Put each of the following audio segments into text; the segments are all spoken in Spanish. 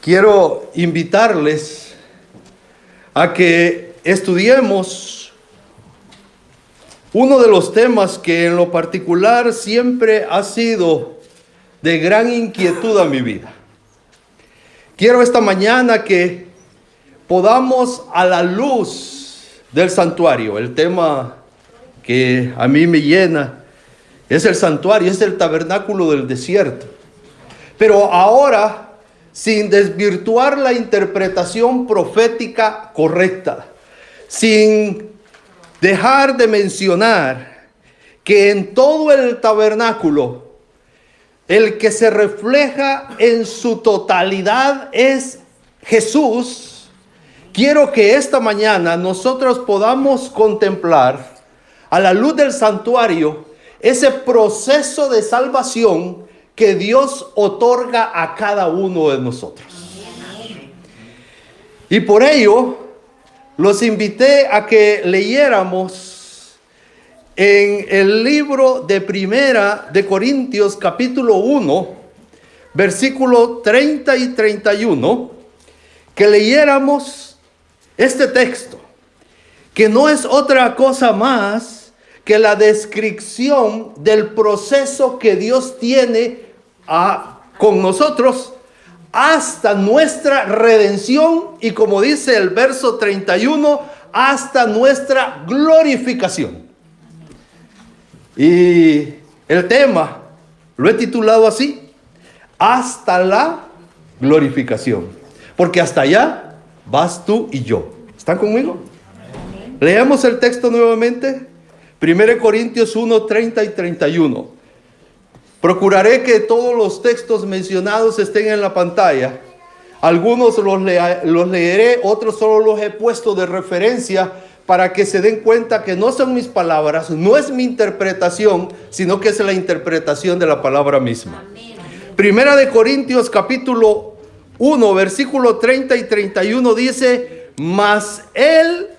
quiero invitarles a que estudiemos uno de los temas que en lo particular siempre ha sido de gran inquietud a mi vida. Quiero esta mañana que podamos, a la luz del santuario, el tema que a mí me llena es el santuario, es el tabernáculo del desierto. Pero ahora, sin desvirtuar la interpretación profética correcta, sin dejar de mencionar que en todo el tabernáculo, el que se refleja en su totalidad es Jesús, quiero que esta mañana nosotros podamos contemplar a la luz del santuario ese proceso de salvación que Dios otorga a cada uno de nosotros. Y por ello, los invité a que leyéramos en el libro de Primera de Corintios, capítulo 1, versículo 30 y 31, que leyéramos este texto, que no es otra cosa más que la descripción del proceso que Dios tiene con nosotros hasta nuestra redención y, como dice el verso 31, hasta nuestra glorificación. Y el tema lo he titulado así: hasta la glorificación, porque hasta allá vas tú y yo. ¿Están conmigo? Leamos el texto nuevamente. 1 Corintios 1, 30 y 31. Procuraré que todos los textos mencionados estén en la pantalla. Algunos los leeré, otros solo los he puesto de referencia para que se den cuenta que no son mis palabras, no es mi interpretación, sino que es la interpretación de la palabra misma. Primera de Corintios capítulo 1, versículo 30 y 31 dice: mas él,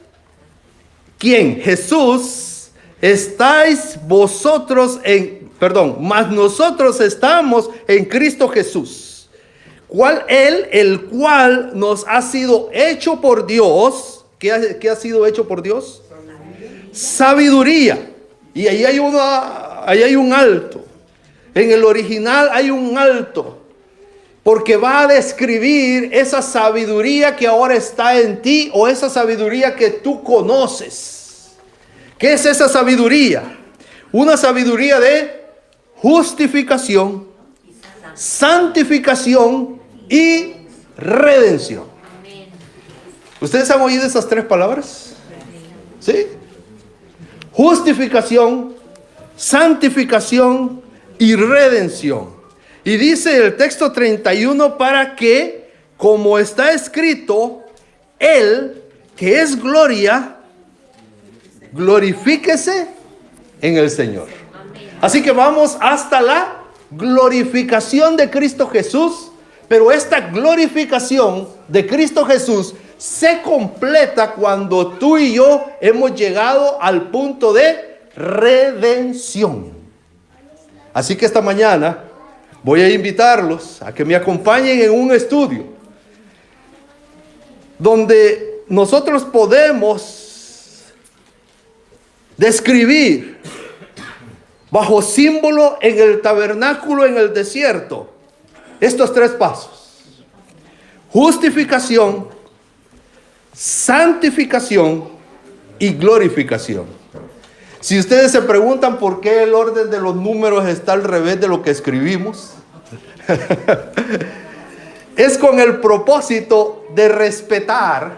¿quién? Jesús, mas nosotros estamos en Cristo Jesús, el cual nos ha sido hecho por Dios. ¿Qué ha sido hecho por Dios? Sabiduría. Y ahí hay un alto. En el original hay un alto, porque va a describir esa sabiduría que ahora está en ti, o esa sabiduría que tú conoces. ¿Qué es esa sabiduría? Una sabiduría de justificación, santificación y redención. ¿Ustedes han oído esas tres palabras? ¿Sí? Justificación, santificación y redención. Y dice el texto 31, para que, como está escrito, Él, que es gloria, glorifíquese en el Señor. Así que vamos hasta la glorificación de Cristo Jesús, pero esta glorificación de Cristo Jesús se completa cuando tú y yo hemos llegado al punto de redención. Así que esta mañana voy a invitarlos a que me acompañen en un estudio donde nosotros podemos describir bajo símbolo en el tabernáculo en el desierto estos tres pasos: justificación, santificación y glorificación. Si ustedes se preguntan por qué el orden de los números está al revés de lo que escribimos, es con el propósito de respetar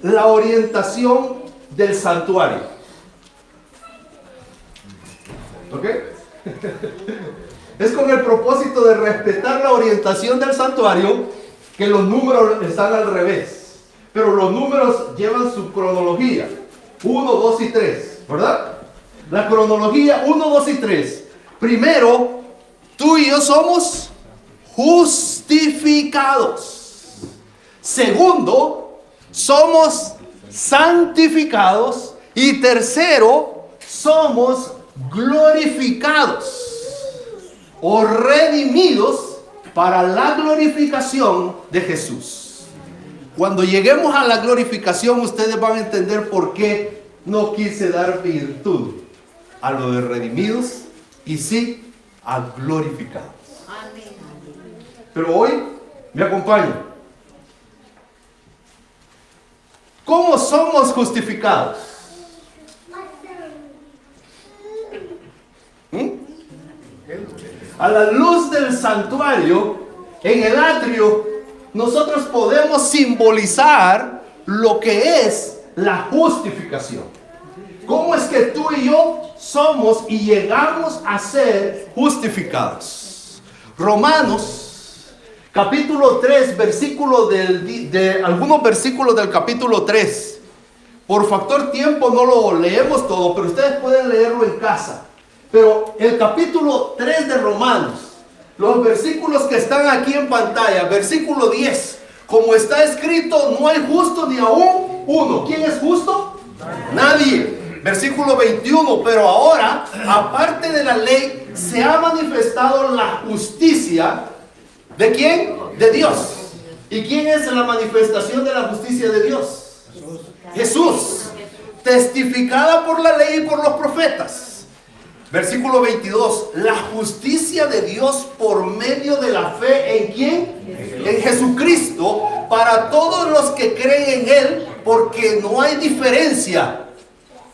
la orientación del santuario. ¿Ok? Es con el propósito de respetar la orientación del santuario que los números están al revés. Pero los números llevan su cronología: 1, 2 y 3, ¿verdad? La cronología 1, 2 y 3. Primero, tú y yo somos justificados. Segundo, somos santificados. Y tercero, somos glorificados o redimidos para la glorificación de Jesús. Cuando lleguemos a la glorificación, ustedes van a entender por qué no quise dar virtud a lo de redimidos y sí a glorificados. Pero hoy me acompañan. ¿Cómo somos justificados? A la luz del santuario, en el atrio, nosotros podemos simbolizar lo que es la justificación. ¿Cómo es que tú y yo somos y llegamos a ser justificados? Romanos, capítulo 3, algunos versículos del capítulo 3. Por factor tiempo no lo leemos todo, pero ustedes pueden leerlo en casa. Pero el capítulo 3 de Romanos, los versículos que están aquí en pantalla, versículo 10, como está escrito, no hay justo ni aún uno. ¿Quién es justo? Nadie. Versículo 21, pero ahora, aparte de la ley, se ha manifestado la justicia. ¿De quién? De Dios. ¿Y quién es la manifestación de la justicia de Dios? Jesús. Testificada por la ley y por los profetas. Versículo 22, la justicia de Dios por medio de la fe, ¿en quién? En Jesucristo, para todos los que creen en Él, porque no hay diferencia.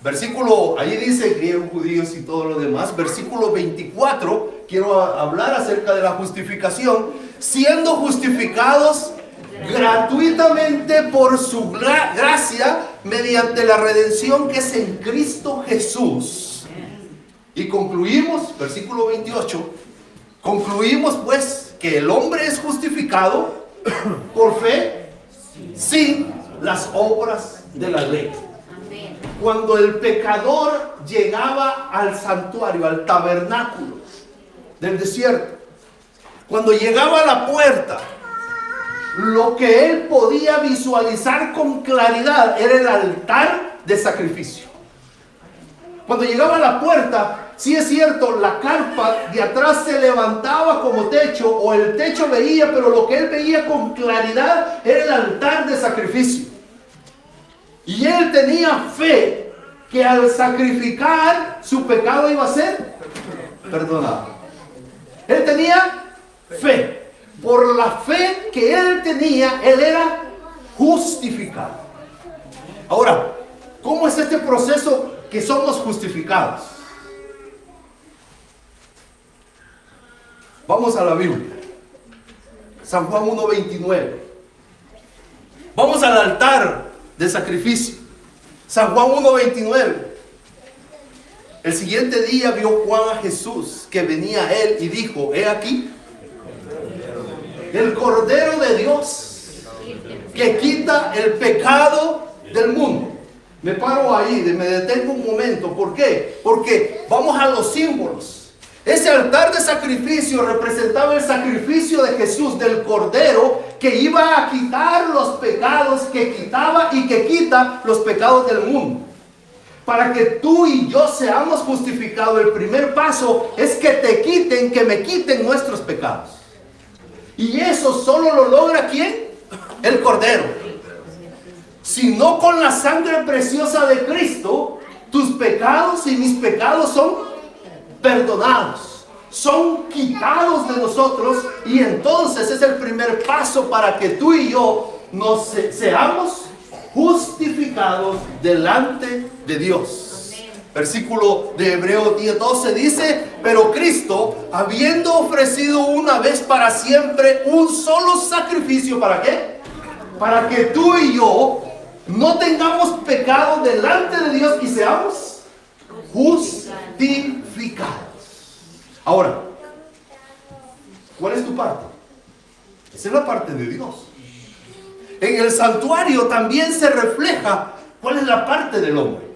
Versículo, ahí dice griegos, judíos y todo lo demás. Versículo 24, quiero hablar acerca de la justificación, siendo justificados gratuitamente por su gracia, mediante la redención que es en Cristo Jesús. Y concluimos, versículo 28, concluimos pues que el hombre es justificado por fe sin las obras de la ley. Cuando el pecador llegaba al santuario, al tabernáculo del desierto, cuando llegaba a la puerta, lo que él podía visualizar con claridad era el altar de sacrificio. Cuando llegaba a la puerta, sí es cierto, la carpa de atrás se levantaba como techo, o el techo veía, pero lo que él veía con claridad era el altar de sacrificio. Y él tenía fe que al sacrificar su pecado iba a ser perdonado. Él tenía fe. Por la fe que él tenía, él era justificado. Ahora, ¿cómo es este proceso que somos justificados? Vamos a la Biblia. San Juan 1:29. Vamos al altar de sacrificio. San Juan 1:29. El siguiente día vio Juan a Jesús que venía a él y dijo: he aquí el Cordero de Dios que quita el pecado del mundo. Me paro ahí, me detengo un momento. ¿Por qué? Porque vamos a los símbolos. Ese altar de sacrificio representaba el sacrificio de Jesús, del Cordero, que iba a quitar los pecados, que quitaba y que quita los pecados del mundo. Para que tú y yo seamos justificados, el primer paso es que te quiten, que me quiten nuestros pecados. Y eso solo lo logra ¿quién? El Cordero. Si no con la sangre preciosa de Cristo, tus pecados y mis pecados son perdonados, son quitados de nosotros, y entonces es el primer paso para que tú y yo nos seamos justificados delante de Dios. Versículo de Hebreos 10:12 dice: pero Cristo, habiendo ofrecido una vez para siempre un solo sacrificio, ¿para qué? Para que tú y yo no tengamos pecado delante de Dios y seamos justificados. Ahora, ¿cuál es tu parte? Esa es la parte de Dios. En el santuario también se refleja cuál es la parte del hombre.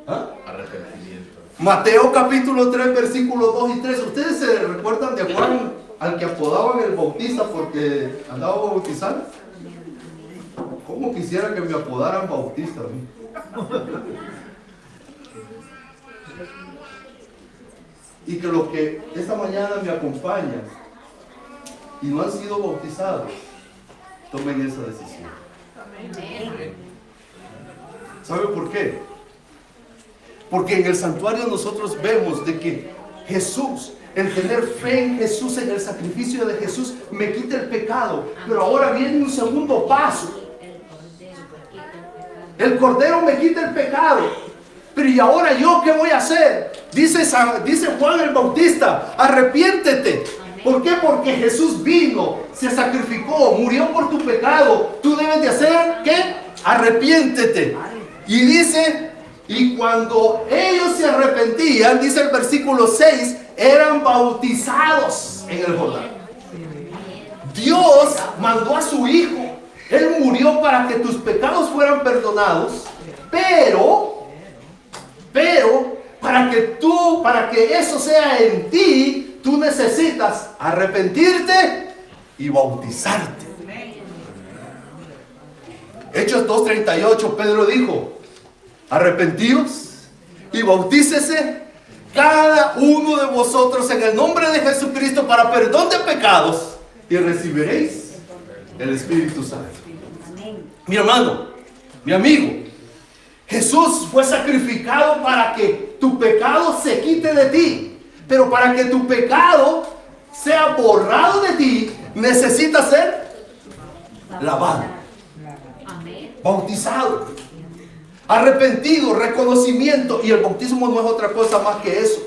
¿Ah? Arrepentimiento. Mateo capítulo 3, versículos 2 y 3. ¿Ustedes se recuerdan de Juan, al que apodaban el Bautista porque andaba bautizando? ¿Cómo quisiera que me apodaran Bautista a mí? y que los que esta mañana me acompañan y no han sido bautizados, tomen esa decisión. ¿Sabe por qué? Porque en el santuario nosotros vemos de que Jesús, el tener fe en Jesús, en el sacrificio de Jesús, me quita el pecado. Pero ahora viene un segundo paso. El Cordero me quita el pecado. Pero ¿y ahora yo qué voy a hacer? Dice Juan el Bautista, arrepiéntete. ¿Por qué? Porque Jesús vino, se sacrificó, murió por tu pecado. Tú debes de hacer, ¿qué? Arrepiéntete. Y dice, y cuando ellos se arrepentían, dice el versículo 6, eran bautizados en el Jordán. Dios mandó a su Hijo. Él murió para que tus pecados fueran perdonados, pero para que eso sea en ti, tú necesitas arrepentirte y bautizarte. Hechos 2:38, Pedro dijo, arrepentíos y bautícese cada uno de vosotros en el nombre de Jesucristo para perdón de pecados y recibiréis el Espíritu Santo. Mi hermano, mi amigo, Jesús fue sacrificado para que tu pecado se quite de ti. Pero para que tu pecado sea borrado de ti, necesita ser lavado, bautizado, arrepentido, reconocimiento. Y el bautismo no es otra cosa más que eso.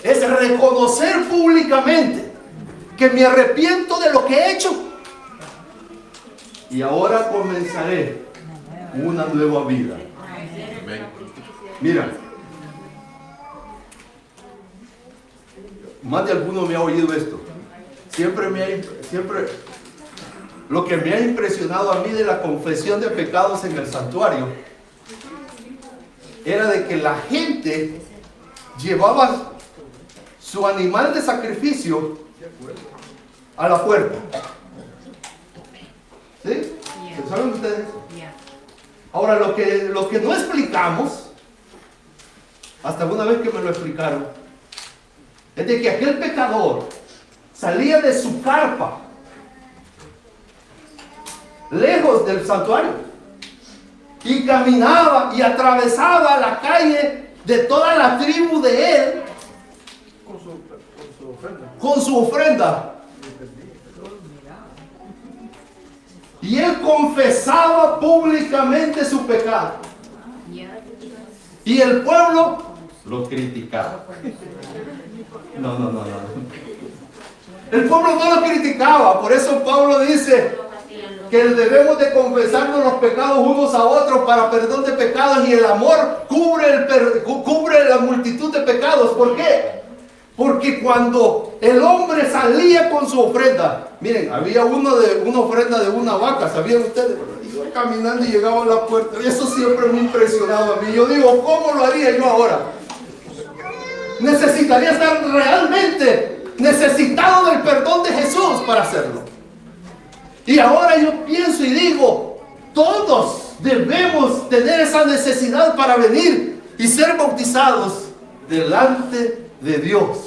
Es reconocer públicamente que me arrepiento de lo que he hecho. Y ahora comenzaré una nueva vida. Mira, más de alguno me ha oído esto. Siempre lo que me ha impresionado a mí de la confesión de pecados en el santuario era de que la gente llevaba su animal de sacrificio a la puerta. ¿Sí? ¿Saben ustedes? Ahora, lo que no explicamos, hasta una vez que me lo explicaron, es de que aquel pecador salía de su carpa, lejos del santuario, y caminaba y atravesaba la calle de toda la tribu de él con su ofrenda. Y él confesaba públicamente su pecado. Y el pueblo lo criticaba. No. El pueblo no lo criticaba. Por eso Pablo dice que debemos de confesarnos los pecados unos a otros para perdón de pecados. Y el amor cubre la multitud de pecados. ¿Por qué? Porque cuando el hombre salía con su ofrenda, miren, había una ofrenda de una vaca, ¿sabían ustedes? Iba caminando y llegaba a la puerta. Y eso siempre me ha impresionado a mí. Yo digo, ¿cómo lo haría yo ahora? Necesitaría estar realmente necesitado del perdón de Jesús para hacerlo. Y ahora yo pienso y digo, todos debemos tener esa necesidad para venir y ser bautizados delante de Dios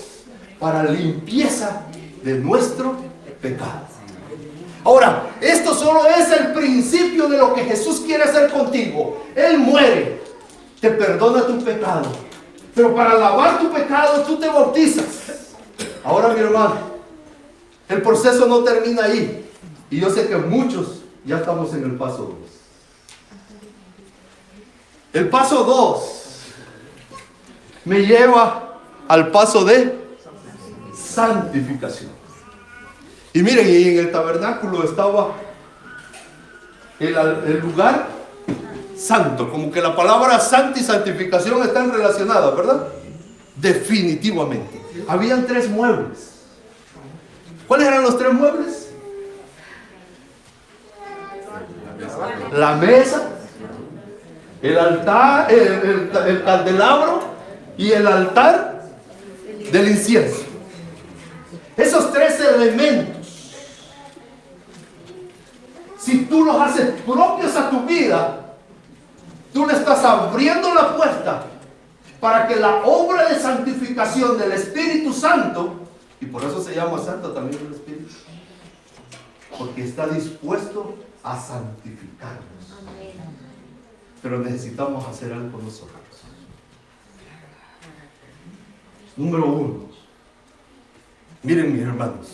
para limpieza de nuestro pecado. Ahora, esto solo es el principio de lo que Jesús quiere hacer contigo. Él muere, te perdona tu pecado, pero para lavar tu pecado tú te bautizas. Ahora, mi hermano, el proceso no termina ahí. Y yo sé que muchos ya estamos en el paso 2. El paso 2 me lleva al paso de santificación. Y miren, y en el tabernáculo estaba el lugar santo, como que la palabra santo y santificación están relacionadas, ¿verdad? Definitivamente. Habían 3 muebles. ¿Cuáles eran los 3 muebles? La mesa, el altar, el candelabro y el altar del incienso. Esos 3 elementos, si tú los haces propios a tu vida, tú le estás abriendo la puerta para que la obra de santificación del Espíritu Santo, y por eso se llama santo también el Espíritu, porque está dispuesto a santificarnos. Pero necesitamos hacer algo nosotros. Número 1. Miren, mis hermanos.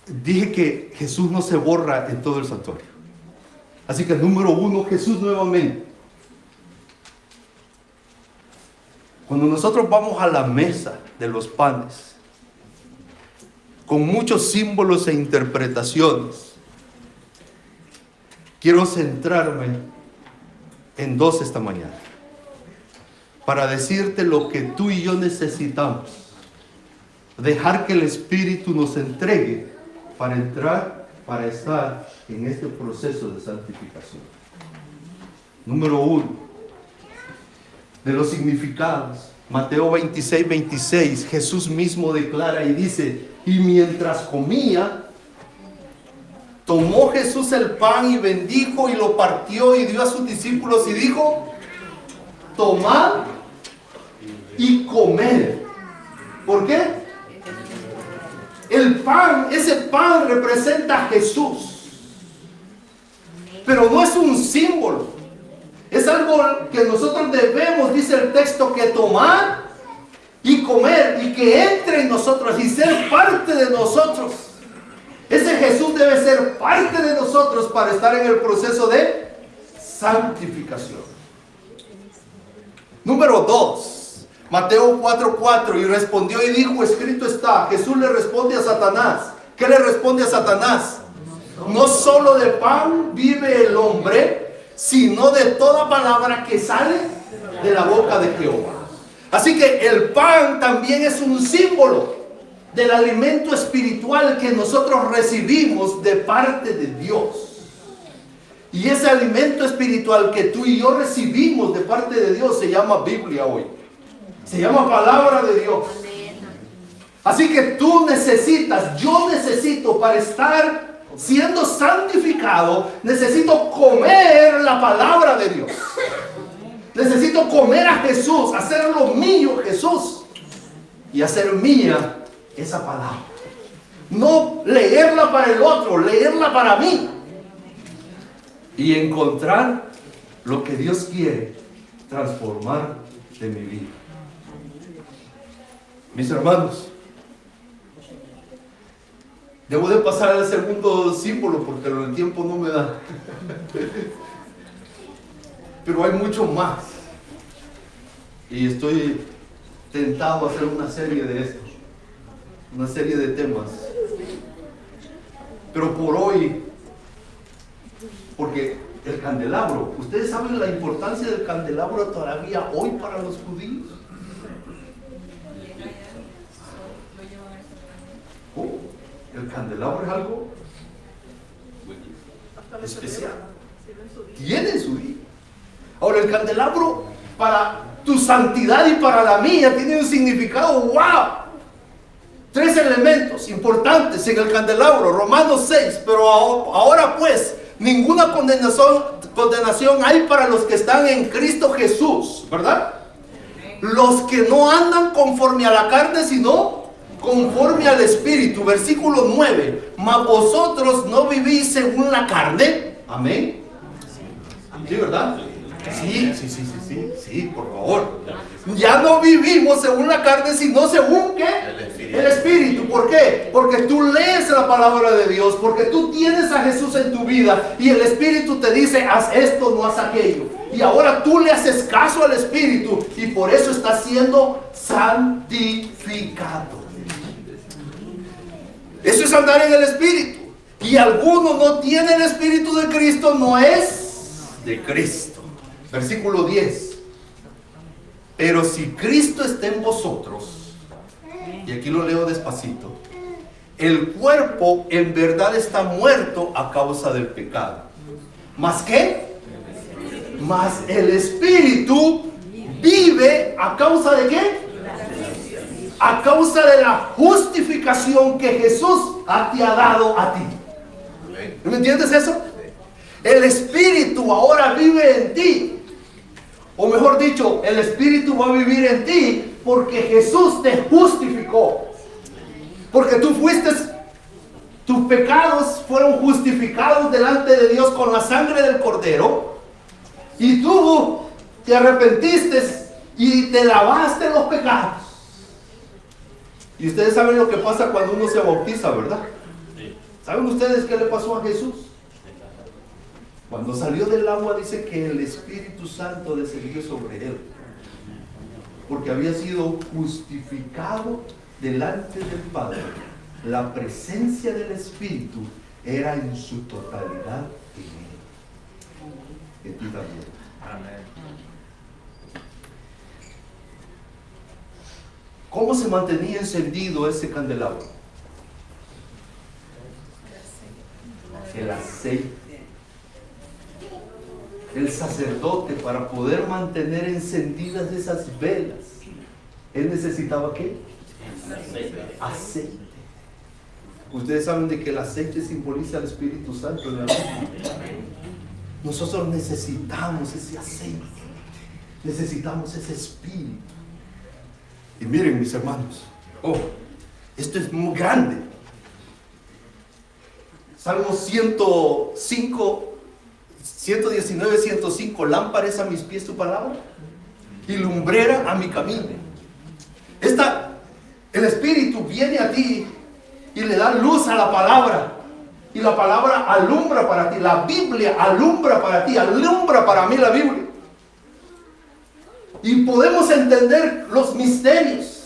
Dije que Jesús no se borra en todo el santuario. Así que número 1, Jesús nuevamente. Cuando nosotros vamos a la mesa de los panes, con muchos símbolos e interpretaciones, quiero centrarme en 2 esta mañana, para decirte lo que tú y yo necesitamos, dejar que el Espíritu nos entregue para estar en este proceso de santificación. Número 1, de los significados. Mateo 26, 26, Jesús mismo declara y dice: y mientras comía, tomó Jesús el pan y bendijo y lo partió y dio a sus discípulos y dijo: tomad y comed. ¿Por qué? El pan, ese pan representa a Jesús. Pero no es un símbolo. Es algo que nosotros debemos, dice el texto, que tomar y comer y que entre en nosotros y ser parte de nosotros. Ese Jesús debe ser parte de nosotros para estar en el proceso de santificación. Número 2. Mateo 4:4, y respondió y dijo: escrito está. Jesús le responde a Satanás. ¿Qué le responde a Satanás? No solo de pan vive el hombre, sino de toda palabra que sale de la boca de Jehová. Así que el pan también es un símbolo del alimento espiritual que nosotros recibimos de parte de Dios. Y ese alimento espiritual que tú y yo recibimos de parte de Dios se llama Biblia hoy. Se llama palabra de Dios. Así que tú necesitas, yo necesito, para estar siendo santificado, necesito comer la palabra de Dios. Necesito comer a Jesús, hacerlo mío Jesús y hacer mía esa palabra. No leerla para el otro, leerla para mí y encontrar lo que Dios quiere transformar de mi vida. Mis hermanos, debo de pasar al segundo símbolo porque el tiempo no me da. Pero hay mucho más. Y estoy tentado a hacer una serie de esto. Una serie de temas. Pero por hoy, porque el candelabro, ¿ustedes saben la importancia del candelabro todavía hoy para los judíos? Oh, el candelabro es algo especial. Tiene su día. Ahora, el candelabro para tu santidad y para la mía tiene un significado. ¡Wow! 3 elementos importantes en el candelabro. Romanos 6. Pero ahora pues, ninguna condenación hay para los que están en Cristo Jesús, ¿verdad? Los que no andan conforme a la carne, sino conforme al Espíritu. Versículo 9. Mas vosotros no vivís según la carne. Amén. ¿Sí, verdad? Sí, por favor. Ya no vivimos según la carne, sino según ¿qué? El Espíritu. ¿Por qué? Porque tú lees la palabra de Dios, porque tú tienes a Jesús en tu vida y el Espíritu te dice: haz esto, no haz aquello. Y ahora tú le haces caso al Espíritu y por eso estás siendo santificado. Eso es andar en el Espíritu. Y alguno no tiene el Espíritu de Cristo, no es de Cristo. Versículo 10. Pero si Cristo está en vosotros, y aquí lo leo despacito, el cuerpo en verdad está muerto a causa del pecado. ¿Más qué? Mas el Espíritu vive a causa de qué? A causa de la justificación que Jesús te ha dado a ti. ¿Me entiendes eso? El Espíritu ahora vive en ti. O mejor dicho, el Espíritu va a vivir en ti porque Jesús te justificó. Porque tus pecados fueron justificados delante de Dios con la sangre del Cordero. Y tú te arrepentiste y te lavaste los pecados. Y ustedes saben lo que pasa cuando uno se bautiza, ¿verdad? ¿Saben ustedes qué le pasó a Jesús? Cuando salió del agua dice que el Espíritu Santo descendió sobre él. Porque había sido justificado delante del Padre. La presencia del Espíritu era en su totalidad en él. En ti también. Amén. ¿Cómo se mantenía encendido ese candelabro? El aceite. El sacerdote, para poder mantener encendidas esas velas, él necesitaba ¿qué? Aceite. Ustedes saben de que el aceite simboliza al Espíritu Santo en la Biblia. Nosotros necesitamos ese aceite, necesitamos ese Espíritu. Y miren, mis hermanos, esto es muy grande. Salmo 119, 105, lámpara es a mis pies tu palabra y lumbrera a mi camino. El Espíritu viene a ti y le da luz a la palabra, y la palabra alumbra para ti. La Biblia alumbra para ti, alumbra para mí la Biblia, y podemos entender los misterios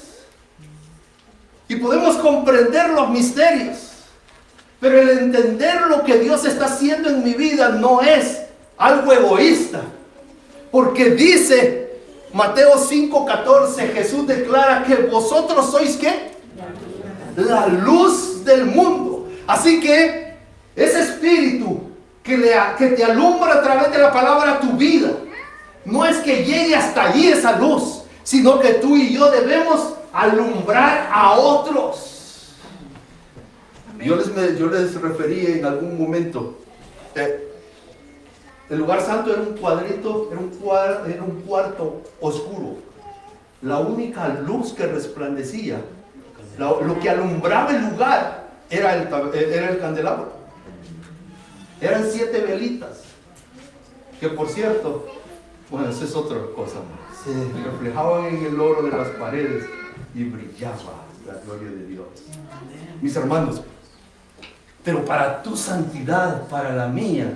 y podemos comprender los misterios. Pero el entender lo que Dios está haciendo en mi vida no es algo egoísta. Porque dice Mateo 5:14, Jesús declara que vosotros sois ¿qué? La luz del mundo. Así que ese Espíritu que te alumbra a través de la palabra tu vida, no es que llegue hasta allí esa luz, sino que tú y yo debemos alumbrar a otros. Yo les referí en algún momento, el lugar santo era un cuadrito, era un cuarto oscuro. La única luz que resplandecía, lo que alumbraba el lugar, era el candelabro. Eran 7 velitas, que por cierto, bueno, eso es otra cosa, se reflejaban en el oro de las paredes y brillaba la gloria de Dios. Mis hermanos, pero para tu santidad, para la mía,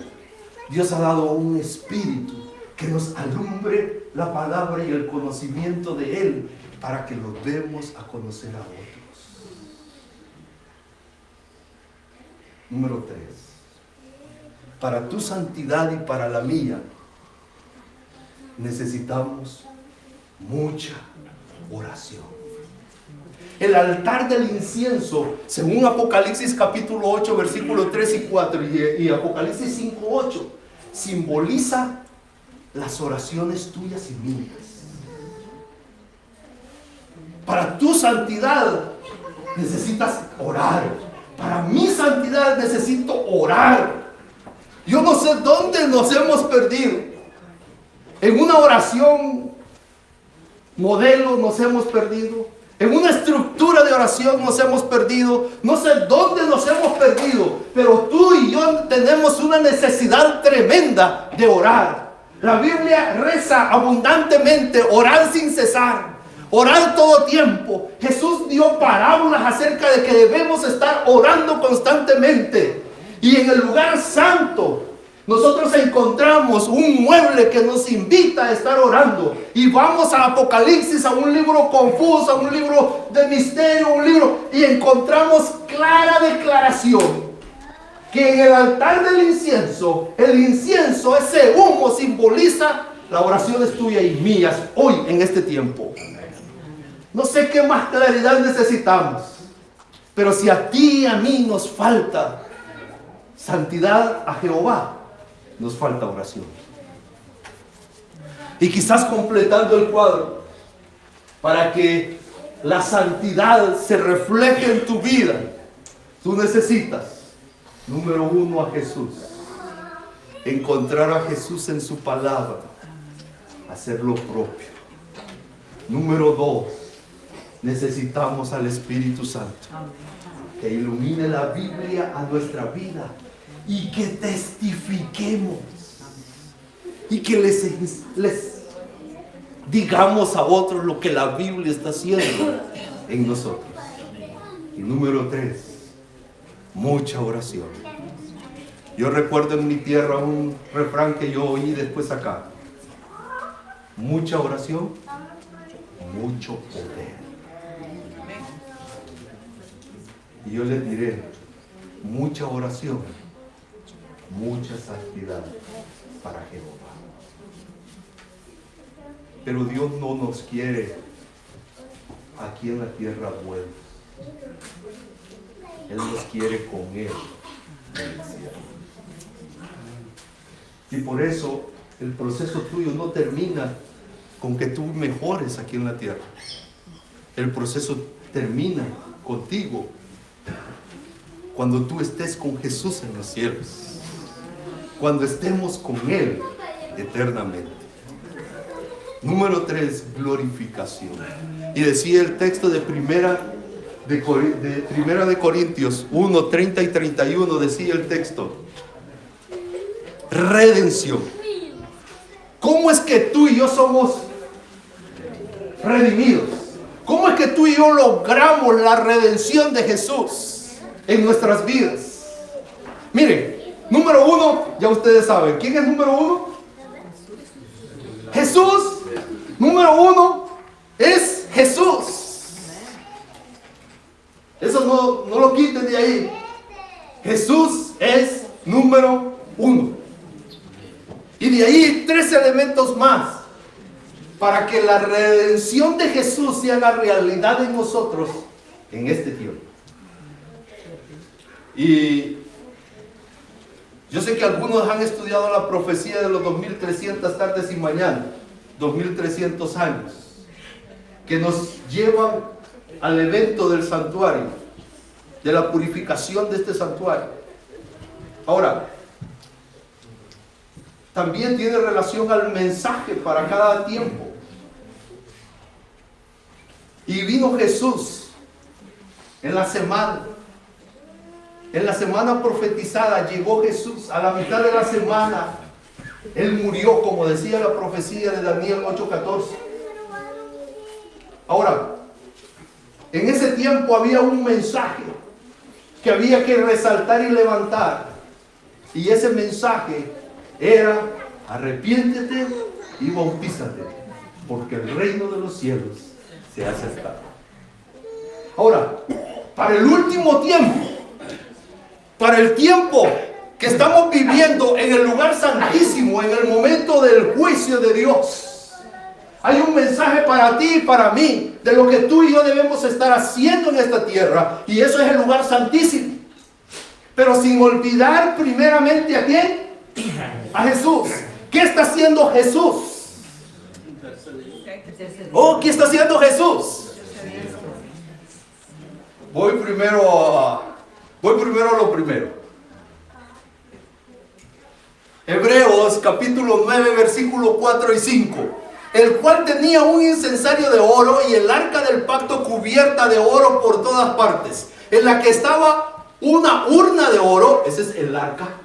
Dios ha dado un Espíritu que nos alumbre la palabra y el conocimiento de Él, para que lo demos a conocer a otros. Número 3. Para tu santidad y para la mía, necesitamos mucha oración. El altar del incienso, según Apocalipsis capítulo 8, versículos 3 y 4 y Apocalipsis 5, 8, simboliza las oraciones tuyas y mías. Para tu santidad necesitas orar. Para mi santidad necesito orar. Yo no sé dónde nos hemos perdido. En una oración modelo nos hemos perdido. En una estructura de oración nos hemos perdido. No sé dónde nos hemos perdido, pero tú y yo tenemos una necesidad tremenda de orar. La Biblia reza abundantemente, orar sin cesar, orar todo tiempo. Jesús dio parábolas acerca de que debemos estar orando constantemente. Y en el lugar santo nosotros encontramos un mueble que nos invita a estar orando. Y vamos a Apocalipsis, a un libro confuso, a un libro de misterio, y encontramos clara declaración que en el altar del incienso, el incienso, ese humo, simboliza las oraciones tuyas y mías hoy en este tiempo. No sé qué más claridad necesitamos, pero si a ti y a mí nos falta santidad a Jehová, nos falta oración. Y quizás completando el cuadro, para que la santidad se refleje en tu vida, tú necesitas, número 1, a Jesús. encontrar a Jesús en su palabra, hacer lo propio. Número 2, necesitamos al Espíritu Santo que ilumine la Biblia a nuestra vida y que testifiquemos y que les digamos a otros lo que la Biblia está haciendo en nosotros. Y número 3, mucha oración. Yo recuerdo en mi tierra un refrán que yo oí después acá: mucha oración, mucho poder. Y yo les diré: mucha oración, mucha santidad para Jehová. Pero Dios no nos quiere aquí en la tierra buena. Él nos quiere con Él en el cielo. Y por eso el proceso tuyo no termina con que tú mejores aquí en la tierra. El proceso termina contigo cuando tú estés con Jesús en los cielos, cuando estemos con Él eternamente. Número 3, glorificación. Y decía el texto de Primera de Corintios 1, 30 y 31, decía el texto: redención. ¿Cómo es que tú y yo somos redimidos? ¿Cómo es que tú y yo logramos la redención de Jesús en nuestras vidas? Miren, número 1, ya ustedes saben. ¿Quién es número 1? Jesús. Número 1 es Jesús. Eso no lo quiten de ahí. Jesús es número 1. Y de ahí 3 elementos más para que la redención de Jesús se haga realidad en nosotros en este tiempo. Y yo sé que algunos han estudiado la profecía de los 2300 tardes y mañanas, 2300 años, que nos llevan al evento del santuario, de la purificación de este santuario. Ahora, también tiene relación al mensaje para cada tiempo. Y vino Jesús en la semana profetizada, llegó Jesús a la mitad de la semana. Él murió, como decía la profecía de Daniel 8:14. Ahora, en ese tiempo había un mensaje que había que resaltar y levantar. Y ese mensaje era: arrepiéntete y bautízate, porque el reino de los cielos se ha acercado. Ahora, para el último tiempo, para el tiempo que estamos viviendo en el lugar santísimo, en el momento del juicio de Dios, hay un mensaje para ti y para mí de lo que tú y yo debemos estar haciendo en esta tierra, y eso es el lugar santísimo. Pero sin olvidar primeramente ¿a quién? A Jesús. ¿Qué está haciendo Jesús? Oh, ¿qué está haciendo Jesús? Voy primero a lo primero. Hebreos capítulo 9, versículo 4 y 5. El cual tenía un incensario de oro y el arca del pacto cubierta de oro por todas partes, en la que estaba una urna de oro. Ese es el arca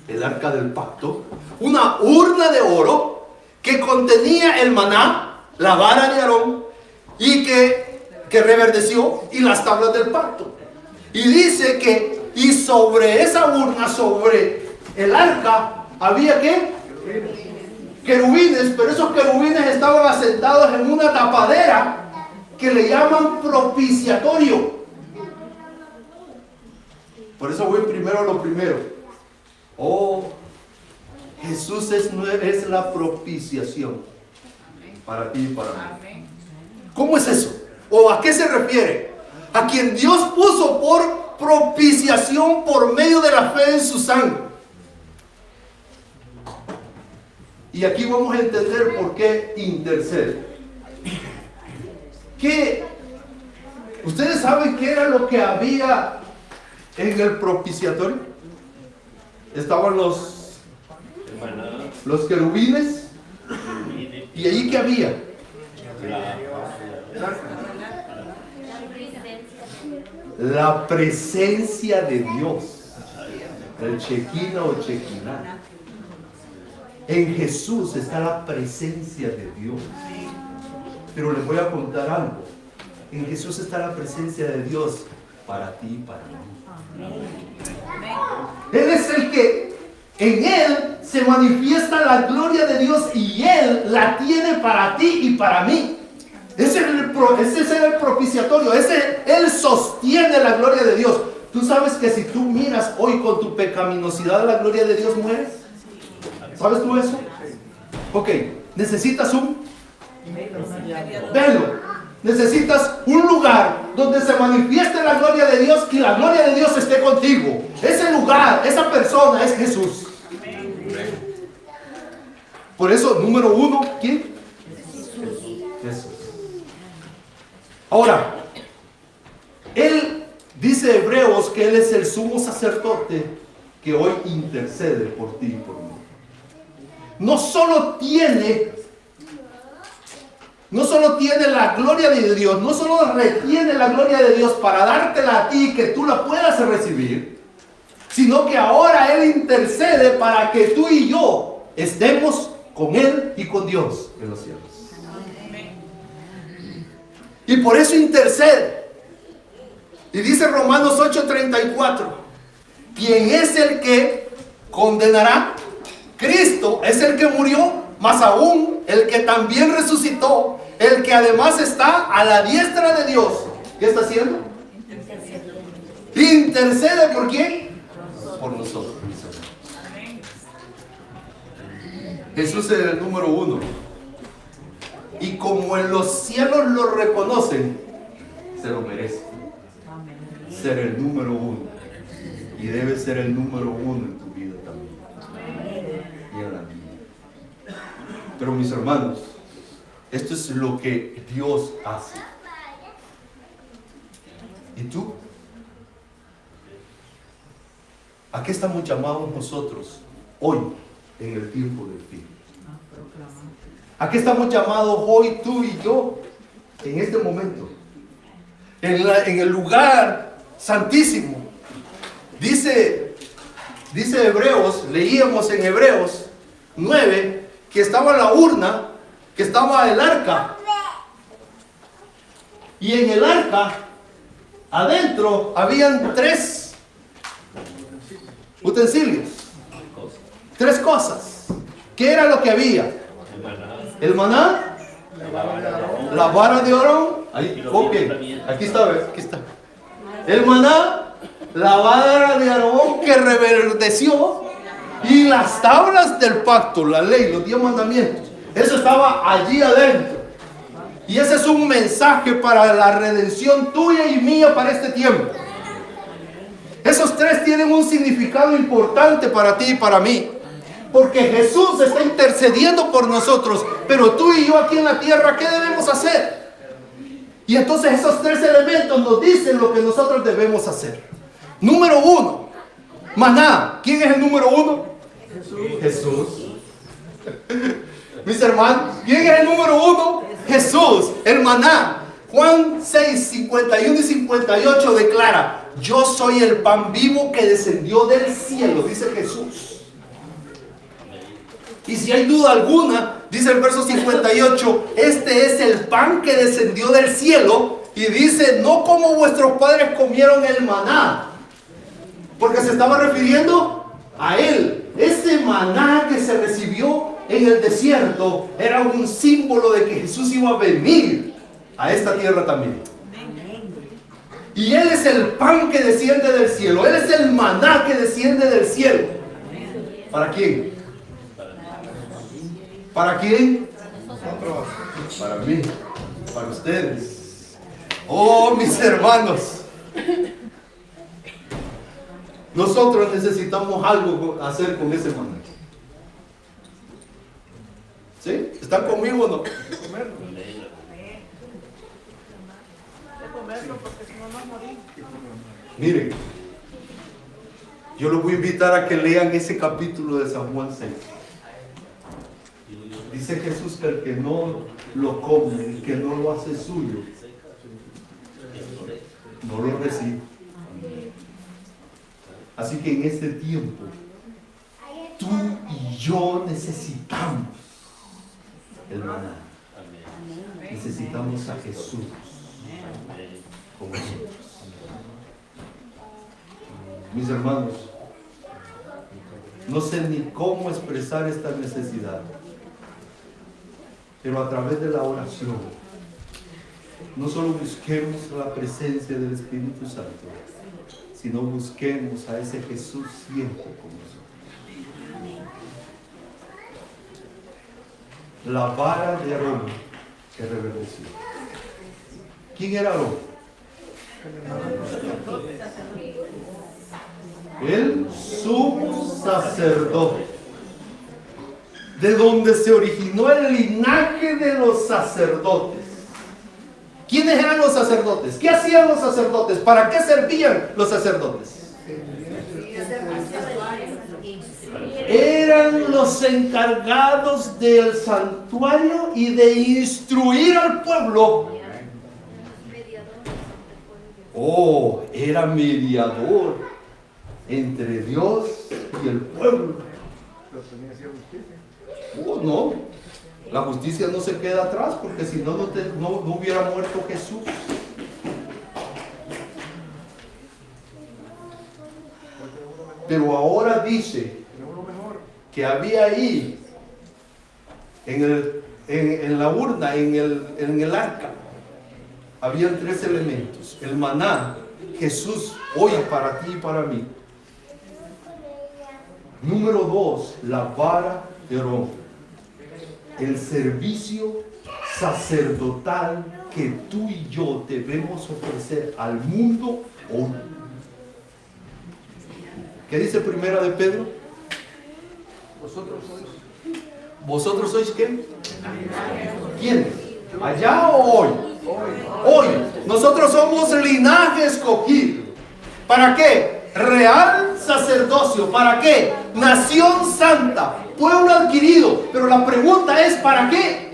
del pacto. Una urna de oro que contenía el maná, la vara de Aarón, y que reverdeció, y las tablas del pacto. Y dice que, y sobre esa urna, sobre el arca, había ¿qué? Querubines, pero esos querubines estaban asentados en una tapadera que le llaman propiciatorio. Por eso voy primero a lo primero. Oh, Jesús es la propiciación para ti y para mí. ¿Cómo es eso? ¿O a qué se refiere? A quien Dios puso por propiciación por medio de la fe en su sangre. Y aquí vamos a entender por qué intercede. ¿Ustedes saben qué era lo que había en el propiciatorio? Estaban los querubines. ¿Y ahí qué había? La presencia de Dios. El Shekinah o Shekinah. En Jesús está la presencia de Dios. Pero les voy a contar algo. En Jesús está la presencia de Dios para ti y para mí. Él es el que en Él se manifiesta la gloria de Dios y Él la tiene para ti y para mí. Ese es el propiciatorio. Él sostiene la gloria de Dios. ¿Tú sabes que si tú miras hoy con tu pecaminosidad la gloria de Dios mueres? ¿Sabes tú eso? Ok, necesitas un velo. Necesitas un lugar donde se manifieste la gloria de Dios y la gloria de Dios esté contigo. Ese lugar, esa persona es Jesús. Por eso, número uno, ¿quién? Jesús. Ahora, Él dice Hebreos que Él es el sumo sacerdote que hoy intercede por ti y por mí. No solo tiene la gloria de Dios, no solo retiene la gloria de Dios para dártela a ti y que tú la puedas recibir, sino que ahora Él intercede para que tú y yo estemos con Él y con Dios en los cielos. Y por eso intercede. Y dice Romanos 8:34, ¿quién es el que condenará? Cristo es el que murió, más aún el que también resucitó, el que además está a la diestra de Dios. ¿Qué está haciendo? Intercede ¿por quién? Por nosotros. Jesús es el número uno. Y como en los cielos lo reconocen, se lo merece. Ser el número uno. Y debe ser el número uno en tu vida también. Y en la mía. Pero mis hermanos, esto es lo que Dios hace. ¿Y tú? ¿A qué estamos llamados nosotros hoy en el tiempo del fin? ¿A qué estamos llamados hoy tú y yo en este momento? En el lugar santísimo. Dice Hebreos, leíamos en Hebreos 9 que estaba la urna, que estaba el arca. Y en el arca, adentro, habían 3 utensilios. 3 cosas. ¿Qué era lo que había? El maná, la vara de Aarón. Ahí, okay. Aquí está. El maná, la vara de Aarón que reverdeció y las tablas del pacto, la ley, los 10 mandamientos. Eso estaba allí adentro. Y ese es un mensaje para la redención tuya y mía para este tiempo. Esos 3 tienen un significado importante para ti y para mí. Porque Jesús está intercediendo por nosotros. Pero tú y yo aquí en la tierra, ¿qué debemos hacer? Y entonces esos 3 elementos nos dicen lo que nosotros debemos hacer. Número 1, maná. ¿Quién es el número 1? Jesús. Mis hermanos, ¿quién es el número 1? Jesús, el maná. Juan 6, 51 y 58 declara: yo soy el pan vivo que descendió del cielo, dice Jesús. Y si hay duda alguna, dice el verso 58, este es el pan que descendió del cielo. Y dice, no como vuestros padres comieron el maná, porque se estaba refiriendo a Él. Ese maná que se recibió en el desierto era un símbolo de que Jesús iba a venir a esta tierra también. Y Él es el pan que desciende del cielo. Él es el maná que desciende del cielo. ¿Para quién? ¿Para quién? Para mí, para ustedes. Oh, mis hermanos. Nosotros necesitamos algo hacer con ese maná. ¿Sí? ¿Están conmigo o no? Miren, yo los voy a invitar a que lean ese capítulo de San Juan 6. Dice Jesús que el que no lo come, el que no lo hace suyo, no lo recibe. Así que en este tiempo, tú y yo necesitamos el maná. Necesitamos a Jesús con nosotros. Mis hermanos, no sé ni cómo expresar esta necesidad, pero a través de la oración, no solo busquemos la presencia del Espíritu Santo, sino busquemos a ese Jesús siempre con nosotros. La vara de Aarón que reverdeció. ¿Quién era Aarón? El sumo sacerdote, de donde se originó el linaje de los sacerdotes. ¿Quiénes eran los sacerdotes? ¿Qué hacían los sacerdotes? ¿Para qué servían los sacerdotes? Eran los encargados del santuario y de instruir al pueblo. Oh, era mediador entre Dios y el pueblo. Oh, no, la justicia no se queda atrás, porque si no, no hubiera muerto Jesús. Pero ahora dice que había ahí en la urna, en el arca, habían 3 elementos: el maná, Jesús hoy para ti y para mí. Número 2, la vara de Aarón, el servicio sacerdotal que tú y yo debemos ofrecer al mundo hoy. ¿Qué dice Primera de Pedro? ¿Vosotros sois qué? ¿Quién? ¿Allá o hoy? Hoy. Nosotros somos linaje escogido. ¿Para qué? Real sacerdocio. ¿Para qué? Nación santa. Pueblo adquirido. Pero la pregunta es, ¿para qué?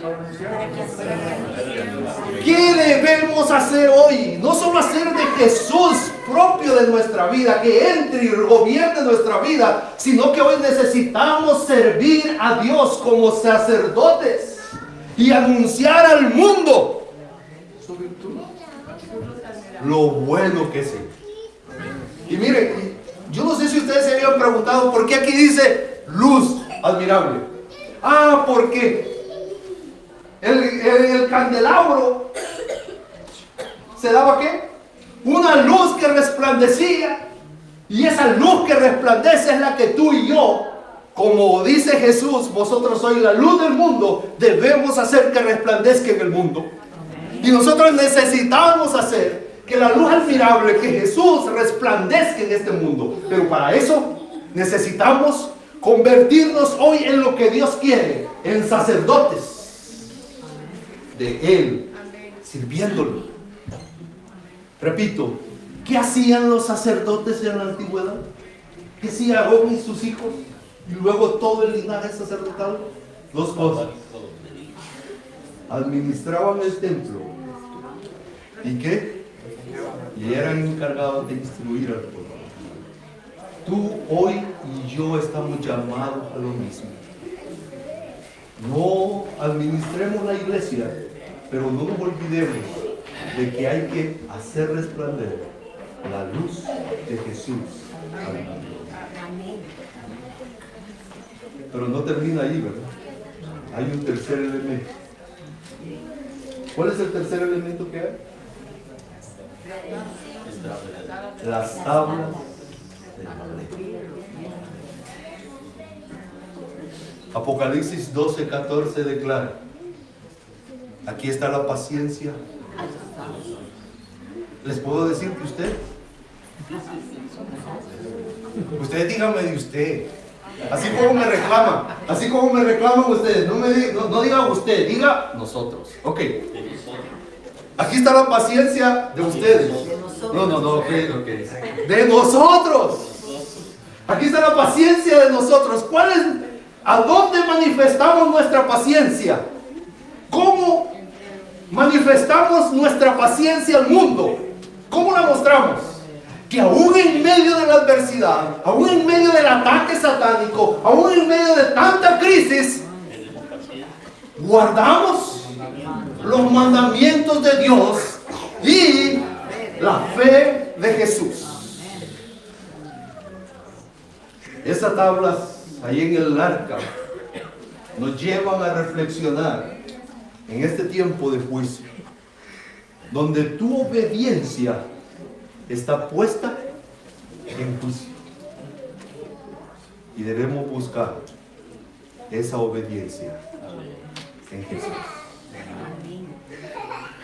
¿Qué debemos hacer hoy? No solo hacer de Jesús propio de nuestra vida, que entre y gobierne nuestra vida, sino que hoy necesitamos servir a Dios como sacerdotes y anunciar al mundo su virtud, lo bueno que es Él. Y miren, yo no sé si ustedes se habían preguntado por qué aquí dice luz admirable. Ah, porque el candelabro se daba ¿qué? Una luz que resplandecía, y esa luz que resplandece es la que tú y yo, como dice Jesús, vosotros sois la luz del mundo, debemos hacer que resplandezca en el mundo. Y nosotros necesitamos hacer que la luz admirable, que Jesús resplandezca en este mundo. Pero para eso necesitamos convertirnos hoy en lo que Dios quiere, en sacerdotes de Él, sirviéndolo. Repito, ¿qué hacían los sacerdotes en la antigüedad? ¿Qué hacía Aarón y sus hijos? Y luego todo el linaje sacerdotal. 2 cosas. Administraban el templo. ¿Y qué? Y eran encargados de instruir al pueblo. Tú, hoy y yo estamos llamados a lo mismo. No administremos la iglesia, pero no nos olvidemos de que hay que hacer resplandecer la luz de Jesús. Pero no termina ahí, ¿verdad? Hay un tercer elemento. ¿Cuál es el tercer elemento que hay? Las tablas de la ley. Apocalipsis 12:14 declara: aquí está la paciencia. ¿Les puedo decir que usted? Ustedes díganme de usted. Así como me reclaman ustedes. No diga usted, diga nosotros. Ok. Aquí está la paciencia de ustedes. No, ok. De nosotros. Aquí está la paciencia de nosotros. ¿Cuál es ¿A dónde manifestamos nuestra paciencia? ¿Cómo manifestamos nuestra paciencia al mundo? ¿Cómo la mostramos? Que aún en medio de la adversidad, aún en medio del ataque satánico, aún en medio de tanta crisis, guardamos los mandamientos de Dios y la fe de Jesús. Esas tablas ahí en el arca nos llevan a reflexionar en este tiempo de juicio, donde tu obediencia está puesta en juicio. Y debemos buscar esa obediencia en Jesús.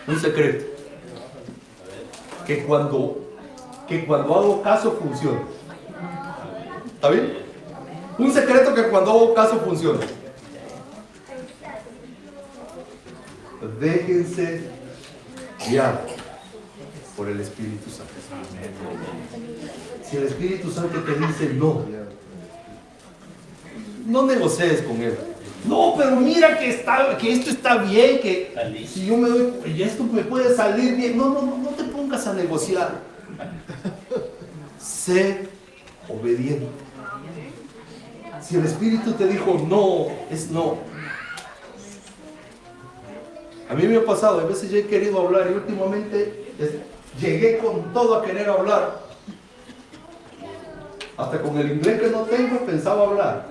Un secreto. Que cuando hago caso funciona. ¿Está bien? Un secreto que cuando hago caso funciona. Déjense guiar por el Espíritu Santo. Si el Espíritu Santo te dice no, no negocies con él. No, pero mira que esto está bien, que si yo me doy, y esto me puede salir bien. No te pongas a negociar. Sé obediente. Si el Espíritu te dijo no, es no. A mí me ha pasado, a veces yo he querido hablar y últimamente llegué con todo a querer hablar. Hasta con el inglés que no tengo pensaba hablar.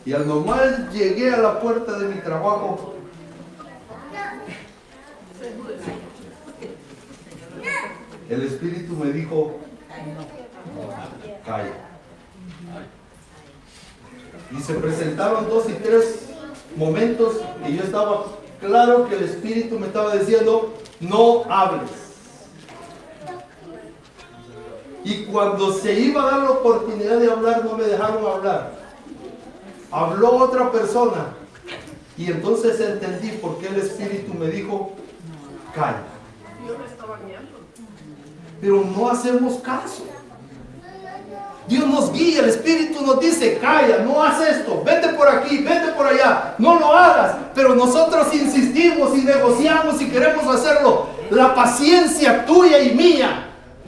Y al normal llegué a la puerta de mi trabajo. El Espíritu me dijo, calla. Y se presentaron 2 y 3 momentos y yo estaba claro que el Espíritu me estaba diciendo, no hables. Y cuando se iba a dar la oportunidad de hablar, no me dejaron hablar. Habló otra persona. Y entonces entendí por qué el Espíritu me dijo, calla. Pero no hacemos caso. Dios nos guía, el Espíritu nos dice, calla, no haz esto, vete por aquí, vete por allá, no lo hagas. Pero nosotros insistimos y negociamos y queremos hacerlo. La paciencia tuya y mía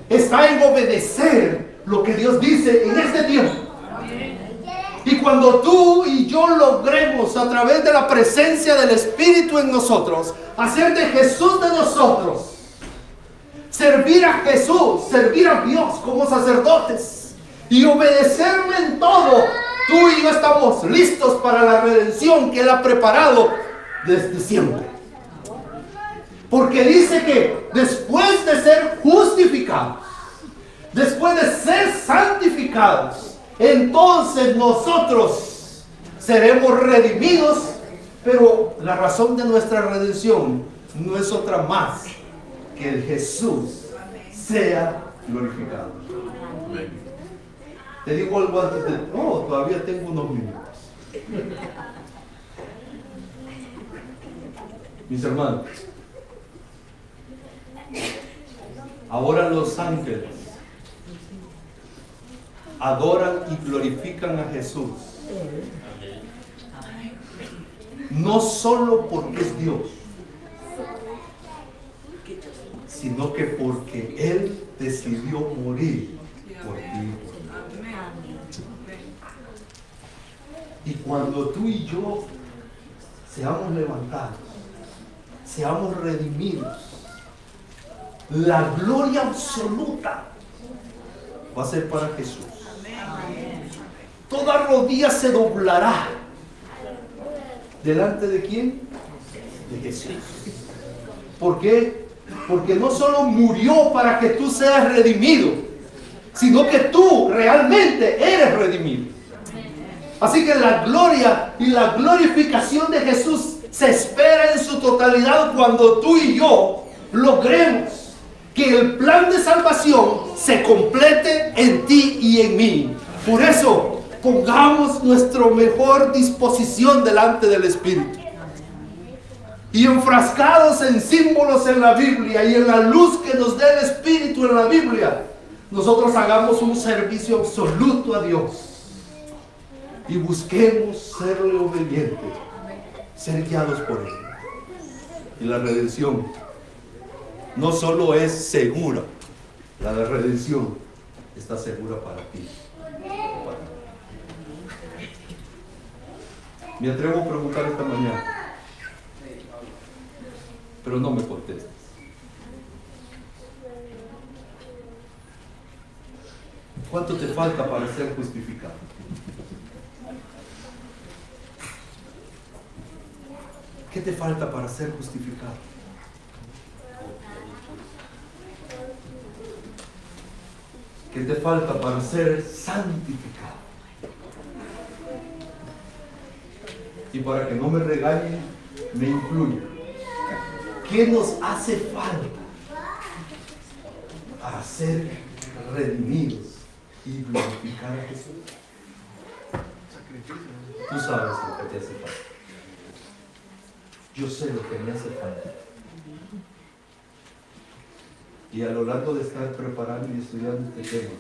está en obedecer lo que Dios dice en este tiempo. Y cuando tú y yo logremos a través de la presencia del Espíritu en nosotros, hacer de Jesús de nosotros, servir a Jesús, servir a Dios como sacerdotes y obedecerle en todo, tú y yo estamos listos para la redención que Él ha preparado desde siempre. Porque dice que después de ser justificados, después de ser santificados, entonces nosotros seremos redimidos. Pero la razón de nuestra redención no es otra más que el Jesús sea glorificado. Te digo algo antes de... todavía tengo unos minutos. Mis hermanos, ahora los ángeles adoran y glorifican a Jesús, no solo porque es Dios, sino que porque Él decidió morir por ti. Y cuando tú y yo seamos levantados, seamos redimidos, la gloria absoluta va a ser para Jesús. Toda rodilla se doblará. ¿Delante de quién? De Jesús. ¿Por qué? Porque no solo murió para que tú seas redimido, sino que tú realmente eres redimido. Así que la gloria y la glorificación de Jesús se espera en su totalidad cuando tú y yo logremos que el plan de salvación se complete en ti y en mí. Por eso, pongamos nuestra mejor disposición delante del Espíritu. Y enfrascados en símbolos en la Biblia y en la luz que nos dé el Espíritu en la Biblia, nosotros hagamos un servicio absoluto a Dios y busquemos serle obedientes, ser guiados por Él. Y la redención no solo es segura, la redención está segura para ti. Me atrevo a preguntar esta mañana, pero no me contestes. ¿Cuánto te falta para ser justificado? ¿Qué te falta para ser justificado? ¿Qué te falta para ser santificado? Y para que no me regañen, me incluyo. ¿Qué nos hace falta para ser redimidos y glorificar a Jesús? Tú sabes lo que te hace falta. Yo sé lo que me hace falta. Y a lo largo de estar preparando y estudiando este tema,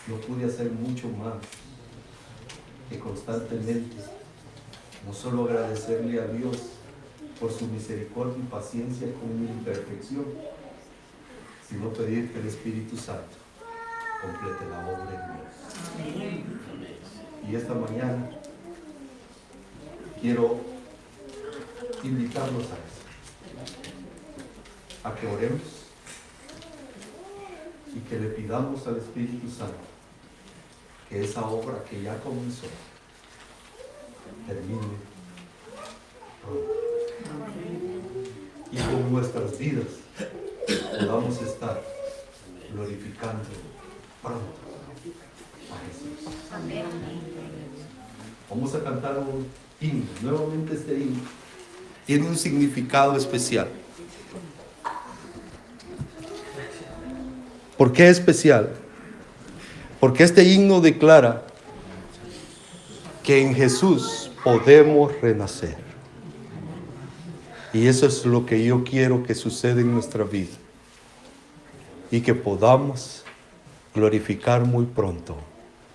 no pude hacer mucho más que constantemente no solo agradecerle a Dios por su misericordia y paciencia con mi imperfección, sino pedir que el Espíritu Santo complete la obra en Dios. Y esta mañana quiero invitarlos a eso, a que oremos y que le pidamos al Espíritu Santo que esa obra que ya comenzó termine pronto. Y con nuestras vidas podamos estar glorificando pronto a Jesús. Amén. Vamos a cantar un himno. Nuevamente este himno tiene un significado especial. ¿Por qué especial? Porque este himno declara que en Jesús podemos renacer. Y eso es lo que yo quiero que suceda en nuestra vida. Y que podamos glorificar muy pronto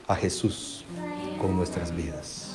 a Jesús con nuestras vidas.